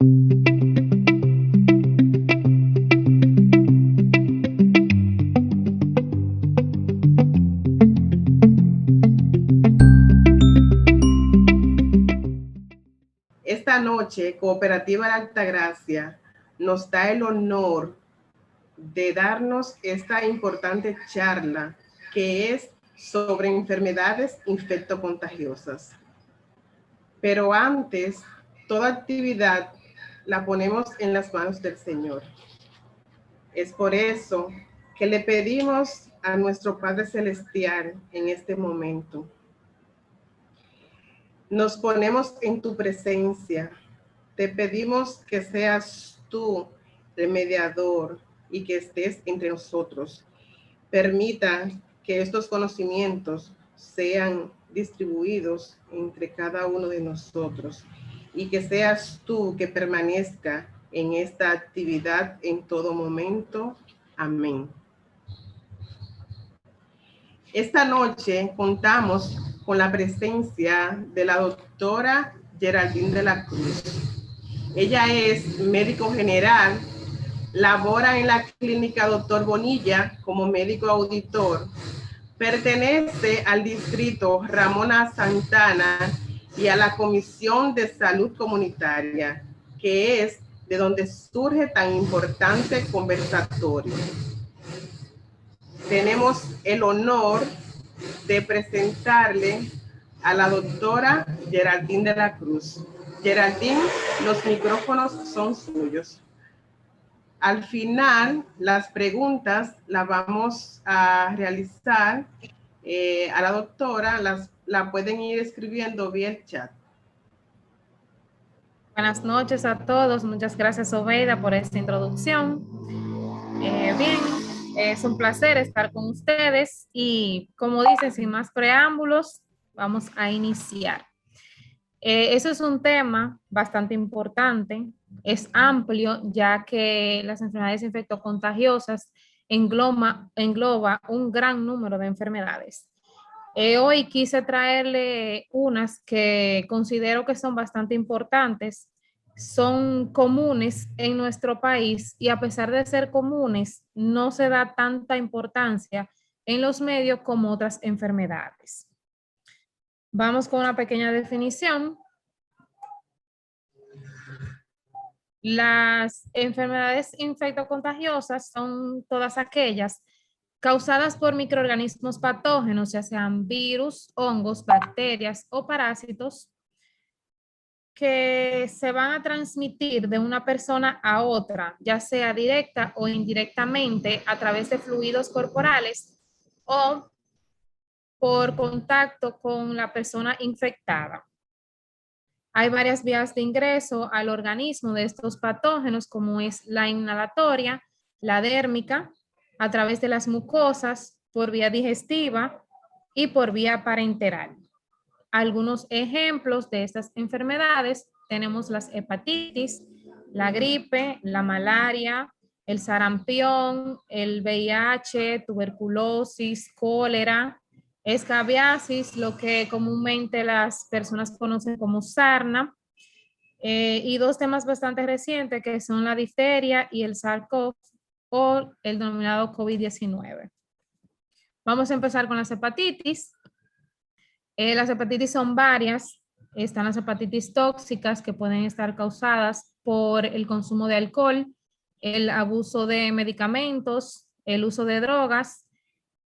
Esta noche, Cooperativa La Altagracia nos da el honor de darnos esta importante charla que es sobre enfermedades infectocontagiosas. Pero antes, toda actividad la ponemos en las manos del Señor. Es por eso que le pedimos a nuestro Padre Celestial en este momento. Nos ponemos en tu presencia. Te pedimos que seas tú el mediador y que estés entre nosotros. Permita que estos conocimientos sean distribuidos entre cada uno de nosotros y que seas tú que permanezca en esta actividad en todo momento. Amén. Esta noche contamos con la presencia de la doctora Geraldine de la Cruz. Ella es médico general, labora en la clínica Dr. Bonilla como médico auditor, pertenece al distrito Ramona Santana y a la Comisión de Salud Comunitaria, que es de donde surge tan importante conversatorio. Tenemos el honor de presentarle a la doctora Geraldine de la Cruz. Geraldine, los micrófonos son suyos. Al final, las preguntas las vamos a realizar a la doctora, la pueden ir escribiendo vía el chat. Buenas noches a todos. Muchas gracias, Obeida, por esta introducción. Bien, es un placer estar con ustedes y, como dicen, sin más preámbulos, vamos a iniciar. Eso es un tema bastante importante, es amplio, ya que las enfermedades infectocontagiosas engloba un gran número de enfermedades. Hoy quise traerle unas que considero que son bastante importantes, son comunes en nuestro país y a pesar de ser comunes, no se da tanta importancia en los medios como otras enfermedades. Vamos con una pequeña definición. Las enfermedades infectocontagiosas son todas aquellas causadas por microorganismos patógenos, ya sean virus, hongos, bacterias o parásitos, que se van a transmitir de una persona a otra, ya sea directa o indirectamente a través de fluidos corporales o por contacto con la persona infectada. Hay varias vías de ingreso al organismo de estos patógenos, como es la inhalatoria, la dérmica, a través de las mucosas, por vía digestiva y por vía parenteral. Algunos ejemplos de estas enfermedades tenemos las hepatitis, la gripe, la malaria, el sarampión, el VIH, tuberculosis, cólera, escabiasis, lo que comúnmente las personas conocen como sarna, y dos temas bastante recientes que son la difteria y el SARS-CoV o el denominado COVID-19. Vamos a empezar con las hepatitis. Las hepatitis son varias. Están las hepatitis tóxicas que pueden estar causadas por el consumo de alcohol, el abuso de medicamentos, el uso de drogas.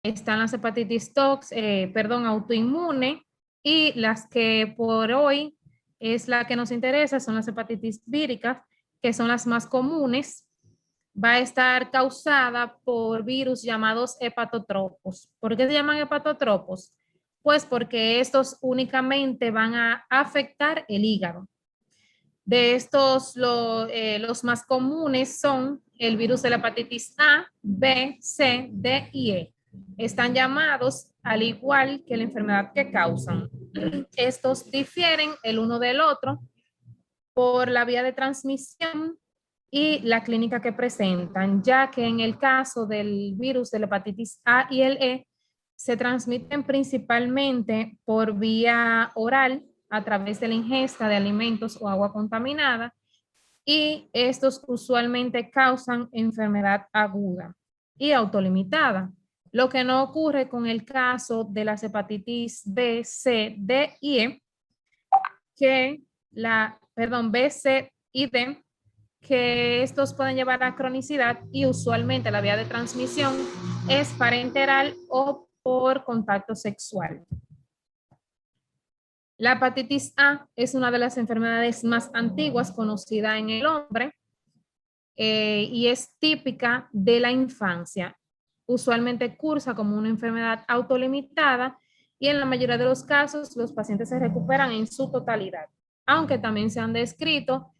Están las hepatitis autoinmune, y las que por hoy es la que nos interesa son las hepatitis víricas, que son las más comunes. Va a estar causada por virus llamados hepatotropos. ¿Por qué se llaman hepatotropos? Pues porque estos únicamente van a afectar el hígado. De estos, los más comunes son el virus de la hepatitis A, B, C, D y E. Están llamados al igual que la enfermedad que causan. Estos difieren el uno del otro por la vía de transmisión y la clínica que presentan, ya que en el caso del virus de la hepatitis A y el E, se transmiten principalmente por vía oral a través de la ingesta de alimentos o agua contaminada, y estos usualmente causan enfermedad aguda y autolimitada, lo que no ocurre con el caso de las hepatitis B, C, D y E, B, C y D, que estos pueden llevar a cronicidad y usualmente la vía de transmisión es parenteral o por contacto sexual. La hepatitis A es una de las enfermedades más antiguas conocida en el hombre y es típica de la infancia. Usualmente cursa como una enfermedad autolimitada y en la mayoría de los casos los pacientes se recuperan en su totalidad, aunque también se han descrito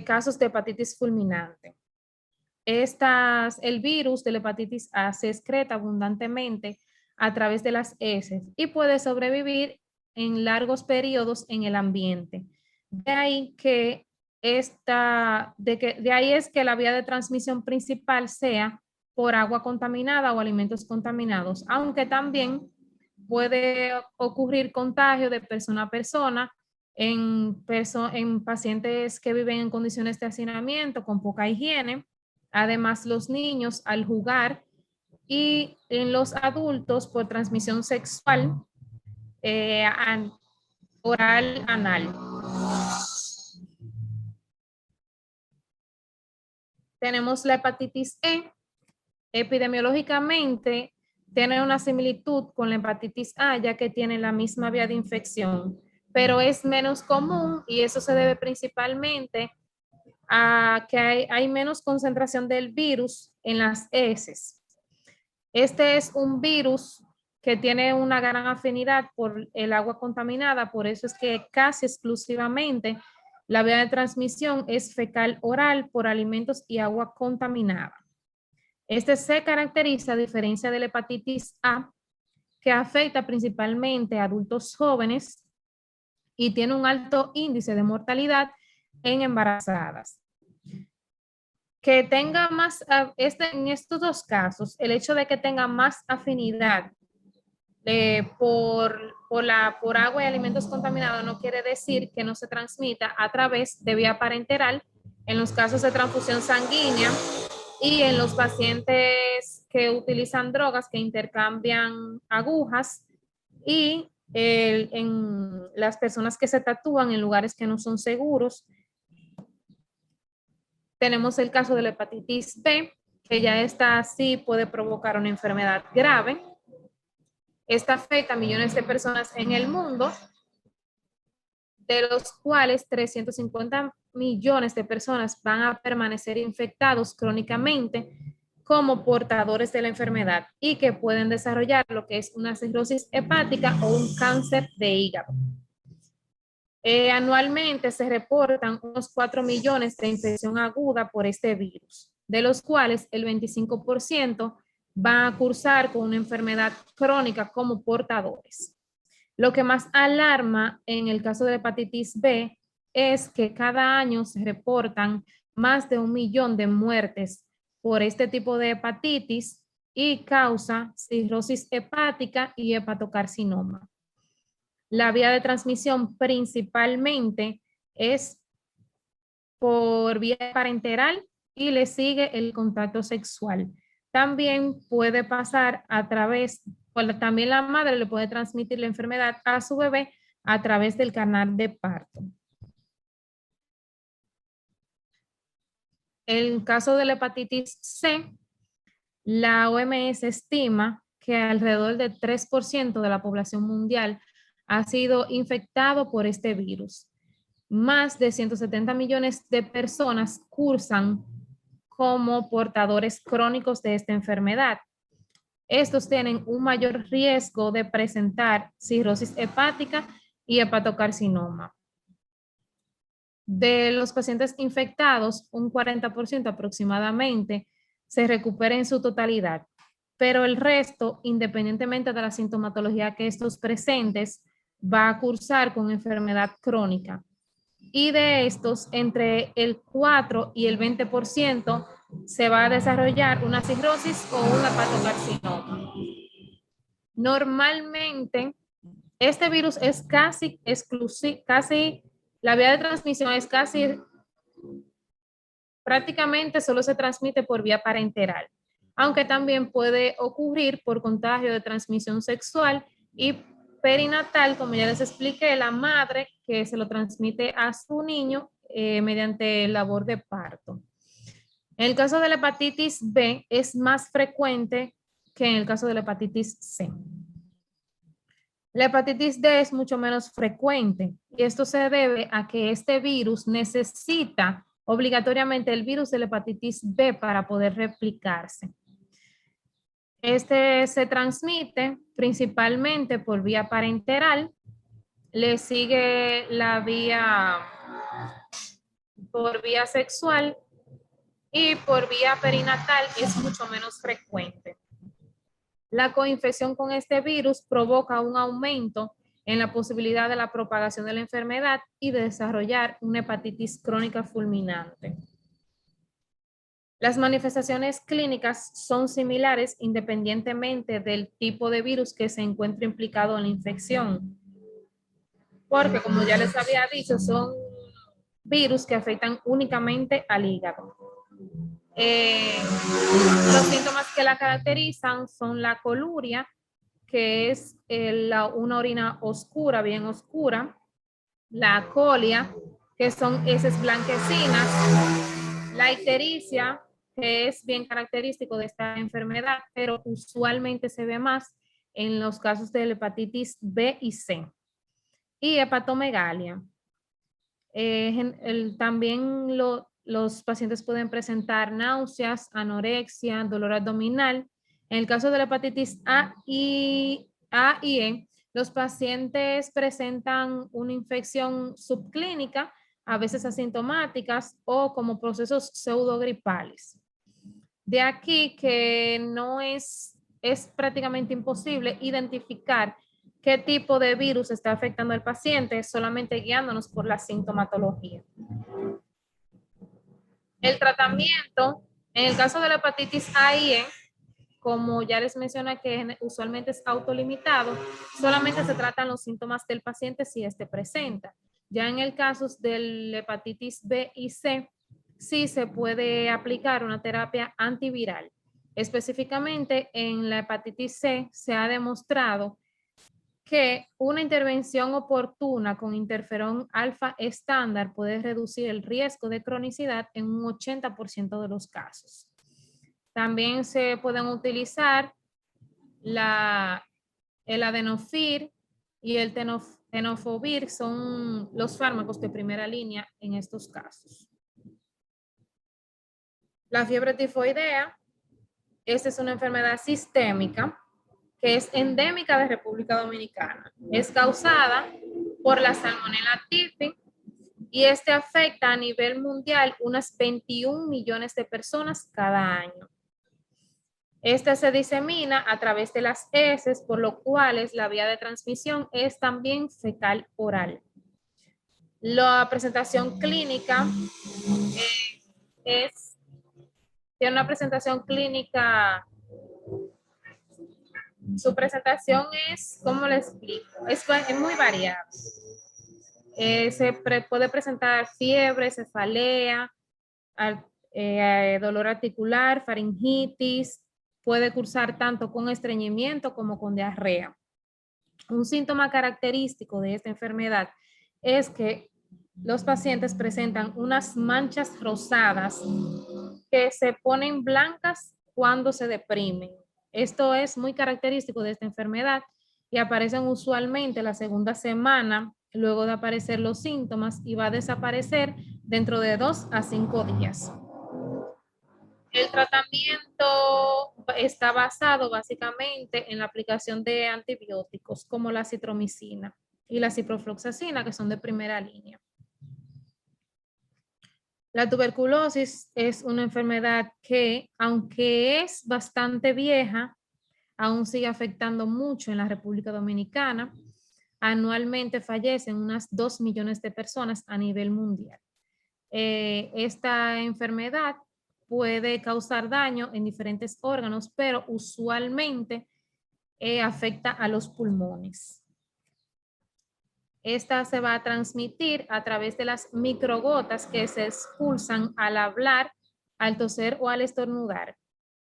casos de hepatitis fulminante. El virus de la hepatitis A se excreta abundantemente a través de las heces y puede sobrevivir en largos periodos en el ambiente. De ahí es que la vía de transmisión principal sea por agua contaminada o alimentos contaminados, aunque también puede ocurrir contagio de persona a persona en pacientes que viven en condiciones de hacinamiento con poca higiene. Además, los niños al jugar y en los adultos por transmisión sexual oral anal. Tenemos la hepatitis E. Epidemiológicamente tiene una similitud con la hepatitis A, ya que tiene la misma vía de infección, pero es menos común y eso se debe principalmente a que hay menos concentración del virus en las heces. Este es un virus que tiene una gran afinidad por el agua contaminada, por eso es que casi exclusivamente la vía de transmisión es fecal oral por alimentos y agua contaminada. Este se caracteriza a diferencia de la hepatitis A, que afecta principalmente a adultos jóvenes y tiene un alto índice de mortalidad en embarazadas. Que tenga más, en estos dos casos, el hecho de que tenga más afinidad por agua y alimentos contaminados no quiere decir que no se transmita a través de vía parenteral en los casos de transfusión sanguínea y en los pacientes que utilizan drogas que intercambian agujas y en las personas que se tatúan en lugares que no son seguros. Tenemos el caso de la hepatitis B, que ya esta sí puede provocar una enfermedad grave. Esta afecta a millones de personas en el mundo, de los cuales 350 millones de personas van a permanecer infectados crónicamente como portadores de la enfermedad y que pueden desarrollar lo que es una cirrosis hepática o un cáncer de hígado. Anualmente se reportan unos 4 millones de infección aguda por este virus, de los cuales el 25% van a cursar con una enfermedad crónica como portadores. Lo que más alarma en el caso de hepatitis B es que cada año se reportan más de 1 millón de muertes por este tipo de hepatitis y causa cirrosis hepática y hepatocarcinoma. La vía de transmisión principalmente es por vía parenteral y le sigue el contacto sexual. También puede pasar a través, también la madre le puede transmitir la enfermedad a su bebé a través del canal de parto. En el caso de la hepatitis C, la OMS estima que alrededor del 3% de la población mundial ha sido infectado por este virus. Más de 170 millones de personas cursan como portadores crónicos de esta enfermedad. Estos tienen un mayor riesgo de presentar cirrosis hepática y hepatocarcinoma. De los pacientes infectados, un 40% aproximadamente se recupera en su totalidad, pero el resto, independientemente de la sintomatología que estos presentes, va a cursar con enfermedad crónica. Y de estos, entre el 4 y el 20% se va a desarrollar una cirrosis o un hepatocarcinoma. Normalmente, este virus es casi exclusivo, la vía de transmisión es casi prácticamente solo se transmite por vía parenteral, aunque también puede ocurrir por contagio de transmisión sexual y perinatal, como ya les expliqué, la madre que se lo transmite a su niño mediante labor de parto. En el caso de la hepatitis B es más frecuente que en el caso de la hepatitis C. La hepatitis D es mucho menos frecuente y esto se debe a que este virus necesita obligatoriamente el virus de la hepatitis B para poder replicarse. Este se transmite principalmente por vía parenteral, le sigue la vía por vía sexual y por vía perinatal es mucho menos frecuente. La coinfección con este virus provoca un aumento en la posibilidad de la propagación de la enfermedad y de desarrollar una hepatitis crónica fulminante. Las manifestaciones clínicas son similares independientemente del tipo de virus que se encuentre implicado en la infección, porque como ya les había dicho, son virus que afectan únicamente al hígado. Los síntomas que la caracterizan son la coluria, que es una orina oscura, bien oscura, la colia, que son heces blanquecinas, la ictericia, que es bien característico de esta enfermedad, pero usualmente se ve más en los casos de la hepatitis B y C, y hepatomegalia. También los pacientes pueden presentar náuseas, anorexia, dolor abdominal. En el caso de la hepatitis A y E, los pacientes presentan una infección subclínica, a veces asintomáticas o como procesos pseudogripales. De aquí que es prácticamente imposible identificar qué tipo de virus está afectando al paciente, solamente guiándonos por la sintomatología. El tratamiento, en el caso de la hepatitis A y E, como ya les mencioné que usualmente es autolimitado, solamente se tratan los síntomas del paciente si éste presenta. Ya en el caso de la hepatitis B y C, sí se puede aplicar una terapia antiviral. Específicamente en la hepatitis C se ha demostrado que una intervención oportuna con interferón alfa estándar puede reducir el riesgo de cronicidad en un 80% de los casos. También se pueden utilizar el adenofir y el tenofovir, son los fármacos de primera línea en estos casos. La fiebre tifoidea, esta es una enfermedad sistémica que es endémica de República Dominicana. Es causada por la Salmonella typhi y este afecta a nivel mundial unas 21 millones de personas cada año. Esta se disemina a través de las heces, por lo cual la vía de transmisión es también fecal oral. La presentación clínica tiene una presentación clínica. Su presentación es, ¿cómo le explico? Es muy variada. Puede presentar fiebre, cefalea, dolor articular, faringitis, puede cursar tanto con estreñimiento como con diarrea. Un síntoma característico de esta enfermedad es que los pacientes presentan unas manchas rosadas que se ponen blancas cuando se deprimen. Esto es muy característico de esta enfermedad y aparecen usualmente la segunda semana luego de aparecer los síntomas y va a desaparecer dentro de 2 a 5 días. El tratamiento está basado básicamente en la aplicación de antibióticos como la citromicina y la ciprofloxacina, que son de primera línea. La tuberculosis es una enfermedad que, aunque es bastante vieja, aún sigue afectando mucho en la República Dominicana. Anualmente fallecen unas 2 millones de personas a nivel mundial. Esta enfermedad puede causar daño en diferentes órganos, pero usualmente afecta a los pulmones. Esta se va a transmitir a través de las microgotas que se expulsan al hablar al toser o al estornudar,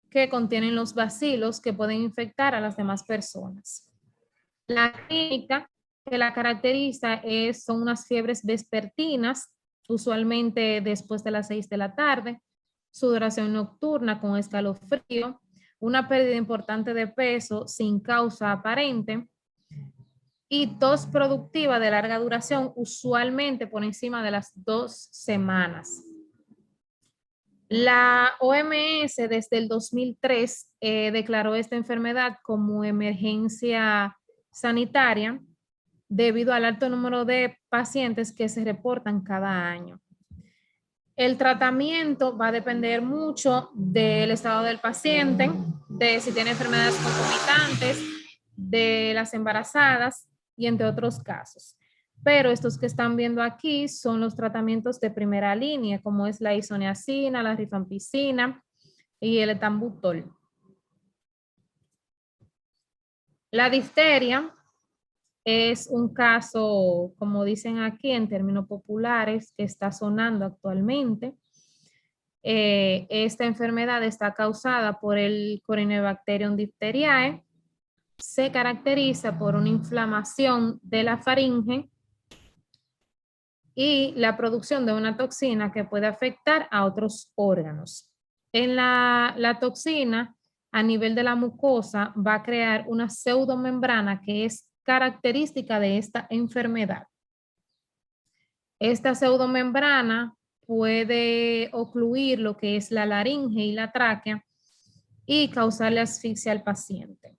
que contienen los bacilos que pueden infectar a las demás personas. La clínica que la caracteriza son unas fiebres vespertinas, usualmente después de las 6 de la tarde, sudoración nocturna con escalofrío, una pérdida importante de peso sin causa aparente y tos productiva de larga duración, usualmente por encima de las 2 semanas. La OMS desde el 2003 declaró esta enfermedad como emergencia sanitaria debido al alto número de pacientes que se reportan cada año. El tratamiento va a depender mucho del estado del paciente, de si tiene enfermedades concomitantes, de las embarazadas y entre otros casos. Pero estos que están viendo aquí son los tratamientos de primera línea, como es la isoniazida, la rifampicina y el etambutol. La difteria es un caso, como dicen aquí en términos populares, que está sonando actualmente. Esta enfermedad está causada por el Corynebacterium diphtheriae. Se caracteriza por una inflamación de la faringe y la producción de una toxina que puede afectar a otros órganos. En la toxina, a nivel de la mucosa, va a crear una pseudomembrana que es característica de esta enfermedad. Esta pseudomembrana puede ocluir lo que es la laringe y la tráquea y causarle asfixia al paciente.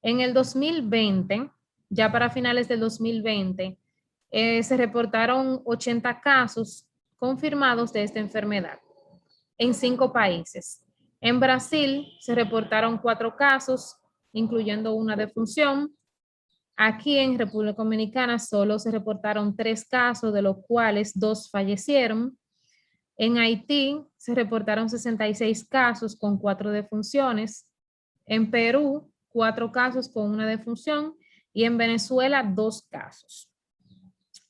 En el 2020, ya para finales del 2020, se reportaron 80 casos confirmados de esta enfermedad en 5 países. En Brasil se reportaron 4 casos, incluyendo una defunción. Aquí en República Dominicana solo se reportaron 3 casos, de los cuales 2 fallecieron. En Haití se reportaron 66 casos con 4 defunciones. En Perú, 4 casos con una defunción. Y en Venezuela, 2 casos.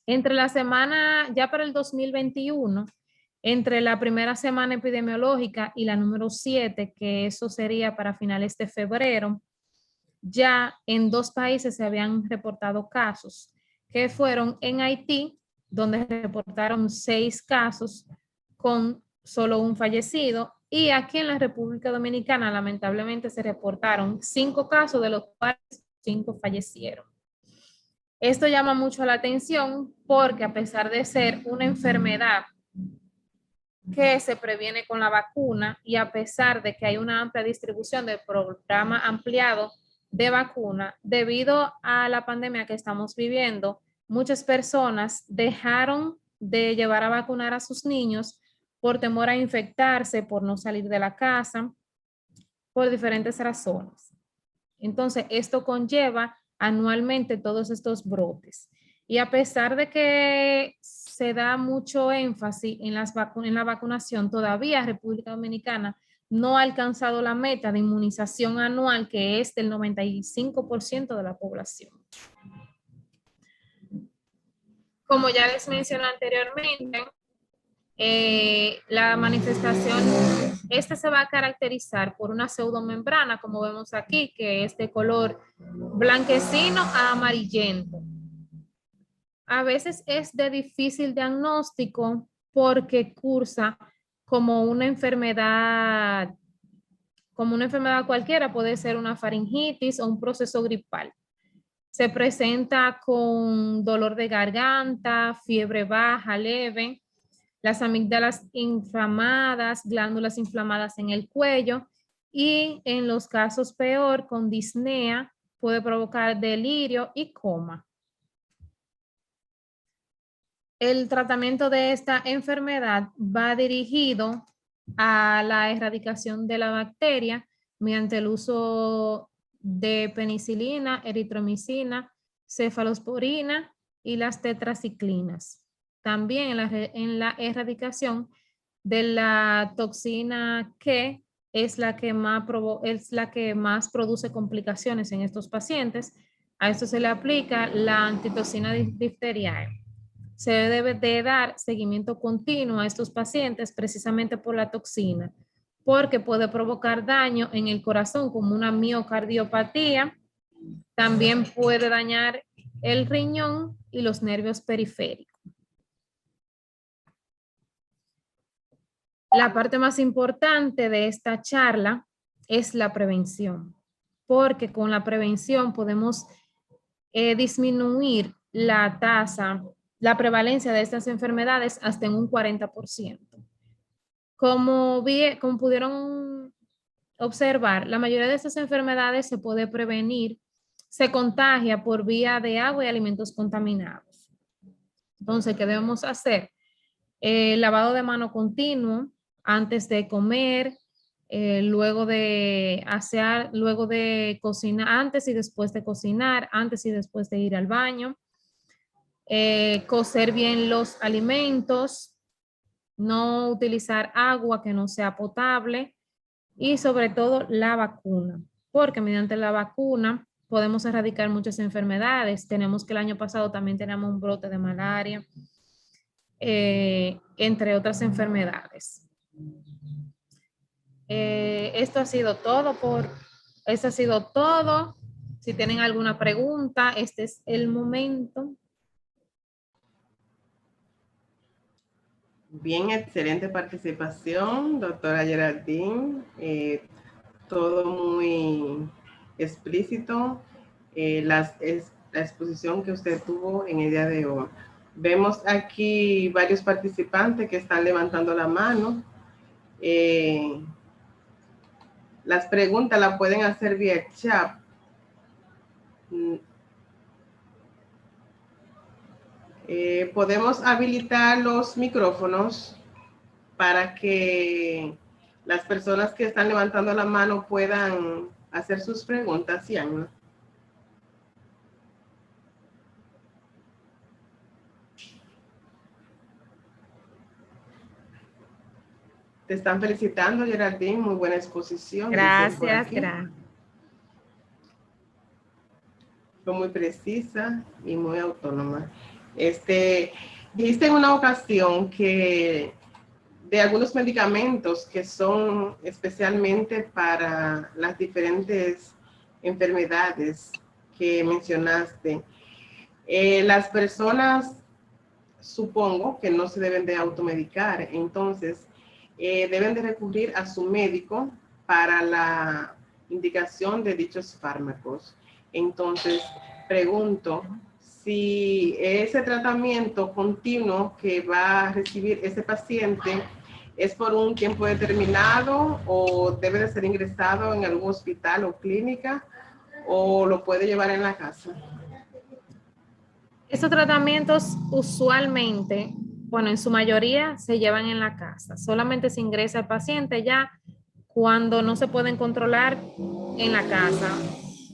Entre la semana, ya para el 2021, entre la primera semana epidemiológica y la número 7, que eso sería para finales de febrero, ya en 2 países se habían reportado casos, que fueron en Haití, donde reportaron 6 casos con solo un fallecido, y aquí en la República Dominicana lamentablemente se reportaron 5 casos, de los cuales 5 fallecieron. Esto llama mucho la atención porque a pesar de ser una enfermedad que se previene con la vacuna y a pesar de que hay una amplia distribución del programa ampliado de vacuna, debido a la pandemia que estamos viviendo, muchas personas dejaron de llevar a vacunar a sus niños por temor a infectarse, por no salir de la casa, por diferentes razones. Entonces, esto conlleva anualmente todos estos brotes. Y a pesar de que se da mucho énfasis en la vacunación, todavía República Dominicana no ha alcanzado la meta de inmunización anual, que es del 95% de la población. Como ya les mencioné anteriormente, la manifestación, se va a caracterizar por una pseudomembrana, como vemos aquí, que es de color blanquecino a amarillento. A veces es de difícil diagnóstico porque cursa como una enfermedad cualquiera, puede ser una faringitis o un proceso gripal. Se presenta con dolor de garganta, fiebre baja, leve, las amígdalas inflamadas, glándulas inflamadas en el cuello y en los casos peor, con disnea, puede provocar delirio y coma. El tratamiento de esta enfermedad va dirigido a la erradicación de la bacteria mediante el uso de penicilina, eritromicina, cefalosporina y las tetraciclinas. También en la erradicación de la toxina que es la que más produce complicaciones en estos pacientes. A esto se le aplica la antitoxina difteriae. se debe de dar seguimiento continuo a estos pacientes precisamente por la toxina, porque puede provocar daño en el corazón como una miocardiopatía, también puede dañar el riñón y los nervios periféricos. La parte más importante de esta charla es la prevención, porque con la prevención podemos disminuir la tasa, la prevalencia de estas enfermedades hasta en un 40%. Como pudieron observar, la mayoría de estas enfermedades se puede prevenir, se contagia por vía de agua y alimentos contaminados. Entonces, ¿qué debemos hacer? Lavado de mano continuo antes de comer, luego de asear, luego de cocinar, antes y después de cocinar, antes y después de ir al baño. Cocer bien los alimentos, no utilizar agua que no sea potable y sobre todo la vacuna, porque mediante la vacuna podemos erradicar muchas enfermedades. Tenemos que el año pasado también teníamos un brote de malaria, entre otras enfermedades. Esto ha sido todo. Si tienen alguna pregunta, este es el momento. Bien, excelente participación, doctora Geraldine. Todo muy explícito. La exposición que usted tuvo en el día de hoy. Vemos aquí varios participantes que están levantando la mano. Las preguntas las pueden hacer vía chat. Podemos habilitar los micrófonos para que las personas que están levantando la mano puedan hacer sus preguntas, Yana. Te están felicitando, Geraldine, muy buena exposición. Gracias, gracias. Fue muy precisa y muy autónoma. Dijiste en una ocasión que de algunos medicamentos que son especialmente para las diferentes enfermedades que mencionaste, las personas supongo que no se deben de automedicar, entonces deben de recurrir a su médico para la indicación de dichos fármacos. Entonces, pregunto si ese tratamiento continuo que va a recibir ese paciente es por un tiempo determinado o debe de ser ingresado en algún hospital o clínica o lo puede llevar en la casa. Estos tratamientos usualmente, bueno, en su mayoría se llevan en la casa. Solamente se ingresa el paciente ya cuando no se pueden controlar en la casa.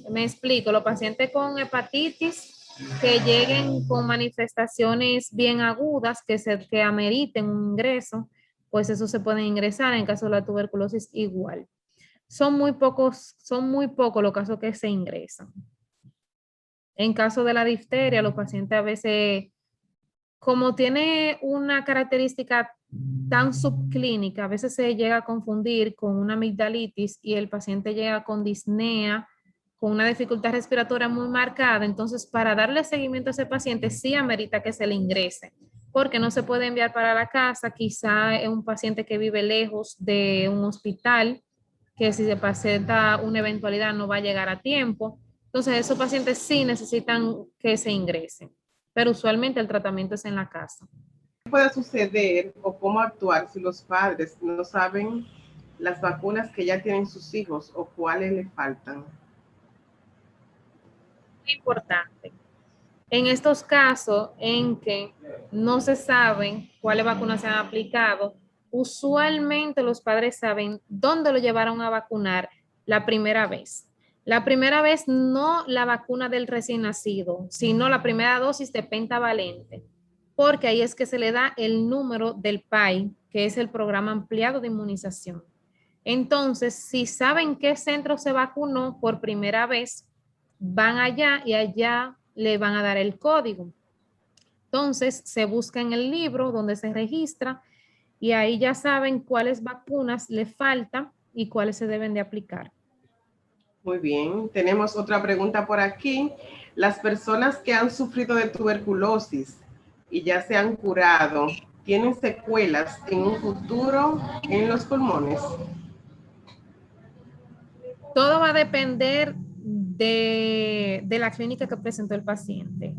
Me explico, los pacientes con hepatitis que lleguen con manifestaciones bien agudas que ameriten un ingreso, pues eso se puede ingresar. En caso de la tuberculosis igual. Son muy pocos los casos que se ingresan. En caso de la difteria, los pacientes a veces, como tiene una característica tan subclínica, a veces se llega a confundir con una amigdalitis y el paciente llega con disnea, con una dificultad respiratoria muy marcada. Entonces, para darle seguimiento a ese paciente, sí amerita que se le ingrese, porque no se puede enviar para la casa. Quizá es un paciente que vive lejos de un hospital, que si se presenta una eventualidad no va a llegar a tiempo. Entonces, esos pacientes sí necesitan que se ingresen, pero usualmente el tratamiento es en la casa. ¿Qué puede suceder o cómo actuar si los padres no saben las vacunas que ya tienen sus hijos o cuáles le faltan? Muy importante. En estos casos en que no se saben cuáles vacunas se han aplicado, usualmente los padres saben dónde lo llevaron a vacunar la primera vez. La primera vez no la vacuna del recién nacido, sino la primera dosis de pentavalente, porque ahí es que se le da el número del PAI, que es el programa ampliado de inmunización. Entonces, si saben qué centro se vacunó por primera vez, van allá y allá le van a dar el código. Entonces se busca en el libro donde se registra y ahí ya saben cuáles vacunas le faltan y cuáles se deben de aplicar. Muy bien, tenemos otra pregunta por aquí. Las personas que han sufrido de tuberculosis y ya se han curado, ¿tienen secuelas en un futuro en los pulmones? Todo va a depender de la clínica que presentó el paciente.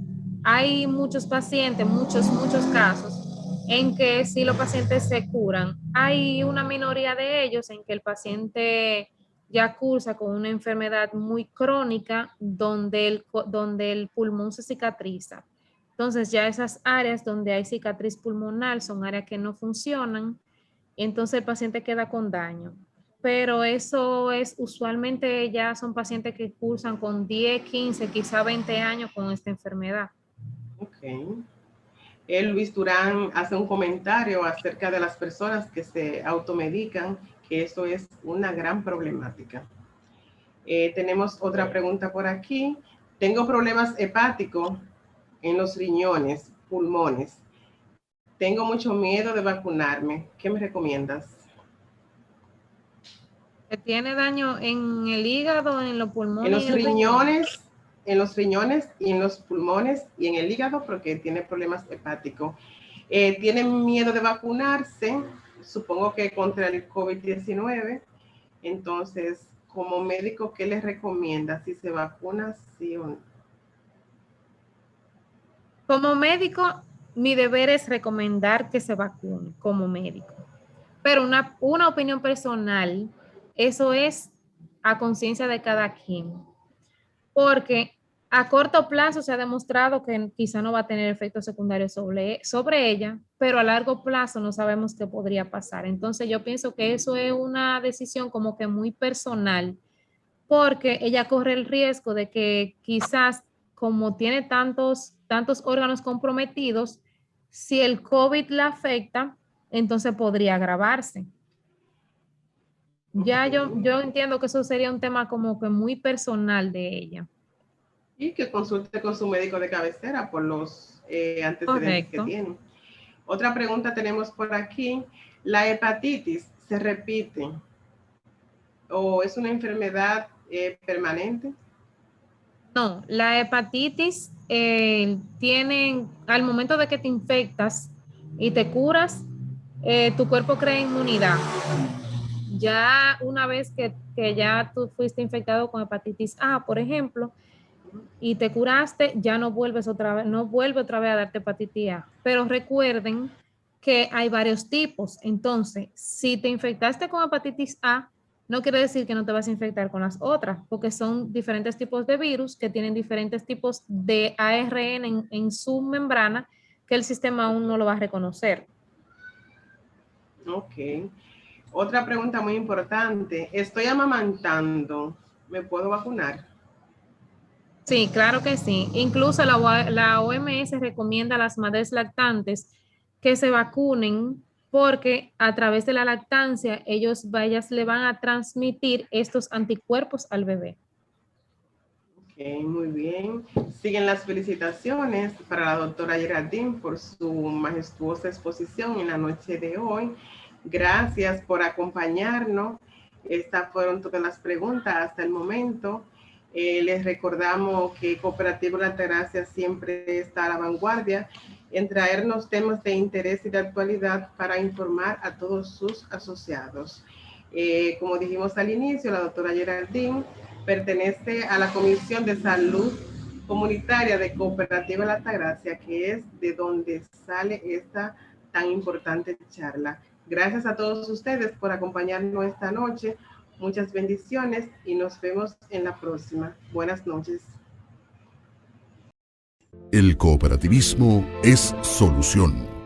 Hay muchos pacientes, muchos casos en que si los pacientes se curan, hay una minoría de ellos en que el paciente ya cursa con una enfermedad muy crónica donde el pulmón se cicatriza. Entonces ya esas áreas donde hay cicatriz pulmonar son áreas que no funcionan, entonces el paciente queda con daño. Pero eso es usualmente ya son pacientes que cursan con 10, 15, quizá 20 años con esta enfermedad. Ok. Luis Durán hace un comentario acerca de las personas que se automedican, que eso es una gran problemática. Tenemos otra pregunta por aquí. Tengo problemas hepáticos en los riñones, pulmones. Tengo mucho miedo de vacunarme. ¿Qué me recomiendas? ¿Tiene daño en el hígado, en los pulmones? En los riñones, en los riñones y en los pulmones y en el hígado porque tiene problemas hepáticos. Tiene miedo de vacunarse, supongo que contra el COVID-19. Entonces, como médico, ¿qué les recomienda? ¿Si se vacuna, sí o no? Como médico, mi deber es recomendar que se vacune como médico. Pero una opinión personal, eso es a conciencia de cada quien. Porque a corto plazo se ha demostrado que quizá no va a tener efectos secundarios sobre ella, pero a largo plazo no sabemos qué podría pasar. Entonces yo pienso que eso es una decisión como que muy personal, porque ella corre el riesgo de que quizás como tiene tantos órganos comprometidos, si el COVID la afecta, entonces podría agravarse. Ya yo entiendo que eso sería un tema como que muy personal de ella. Y que consulte con su médico de cabecera por los antecedentes Correcto. que tiene. Otra pregunta tenemos por aquí. ¿La hepatitis se repite o es una enfermedad permanente? No, la hepatitis tienen, al momento de que te infectas y te curas, tu cuerpo crea inmunidad. Ya una vez que ya tú fuiste infectado con hepatitis A, por ejemplo, y te curaste, ya no vuelve otra vez a darte hepatitis A. Pero recuerden que hay varios tipos. Entonces, si te infectaste con hepatitis A, no quiere decir que no te vas a infectar con las otras, porque son diferentes tipos de virus que tienen diferentes tipos de ARN en su membrana que el sistema aún no lo va a reconocer. Ok. Otra pregunta muy importante. Estoy amamantando. ¿Me puedo vacunar? Sí, claro que sí. Incluso la OMS recomienda a las madres lactantes que se vacunen porque a través de la lactancia ellas le van a transmitir estos anticuerpos al bebé. Ok, muy bien. Siguen las felicitaciones para la doctora Geraldine por su majestuosa exposición en la noche de hoy. Gracias por acompañarnos. Estas fueron todas las preguntas hasta el momento. Les recordamos que Cooperativo La Altagracia siempre está a la vanguardia en traernos temas de interés y de actualidad para informar a todos sus asociados. Como dijimos al inicio, la doctora Geraldine pertenece a la Comisión de Salud Comunitaria de Cooperativa La Altagracia, que es de donde sale esta tan importante charla. Gracias a todos ustedes por acompañarnos esta noche. Muchas bendiciones y nos vemos en la próxima. Buenas noches. El cooperativismo es solución.